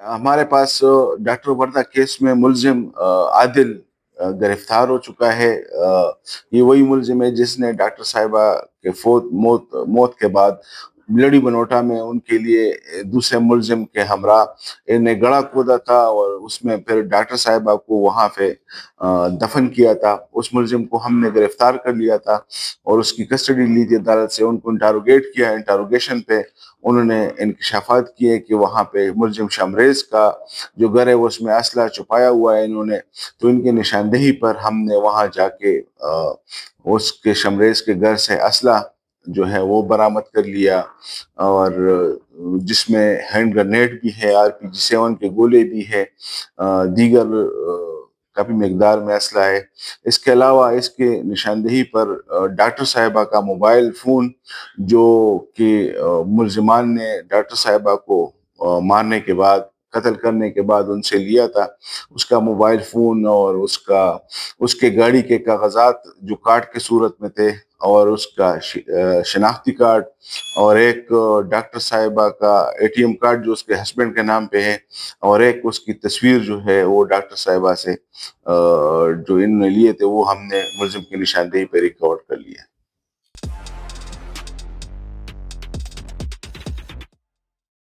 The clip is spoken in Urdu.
ہمارے پاس ڈاکٹر وردہ کیس میں ملزم عادل گرفتار ہو چکا ہے۔ یہ وہی ملزم ہے جس نے ڈاکٹر صاحبہ کے موت کے بعد بلڈی بنوٹا میں ان کے لیے دوسرے ملزم کے ہمراہ انہیں گڑھا کھودا تھا، اور اس میں پھر ڈاکٹر صاحبہ کو وہاں پہ دفن کیا تھا۔ اس ملزم کو ہم نے گرفتار کر لیا تھا اور اس کی کسٹڈی لی تھی عدالت سے، ان کو انٹاروگیٹ کیا۔ انٹاروگیشن پہ انہوں نے انکشافات کیے کہ وہاں پہ ملزم شمریز کا جو گھر ہے وہ اس میں اسلحہ چھپایا ہوا ہے انہوں نے، تو ان کی نشاندہی پر ہم نے وہاں جا کے اس کے شمریز کے گھر سے اسلحہ جو ہے وہ برآمد کر لیا، اور جس میں ہینڈ گرنیڈ بھی ہے، RPG-7 کے گولے بھی ہے، دیگر کافی مقدار میں اسلحہ ہے۔ اس کے علاوہ اس کے نشاندہی پر ڈاکٹر صاحبہ کا موبائل فون جو کہ ملزمان نے ڈاکٹر صاحبہ کو مارنے کے بعد، قتل کرنے کے بعد ان سے لیا تھا، اس کا موبائل فون اور اس کے گاڑی کے کاغذات جو کارڈ کے صورت میں تھے، اور اس کا شناختی کارڈ، اور ایک ڈاکٹر صاحبہ کا ATM کارڈ جو اس کے ہسبینڈ کے نام پہ ہے، اور ایک اس کی تصویر جو ہے وہ ڈاکٹر صاحبہ سے جو انہوں نے لیے تھے، وہ ہم نے ملزم کی نشاندہی پہ ریکارڈ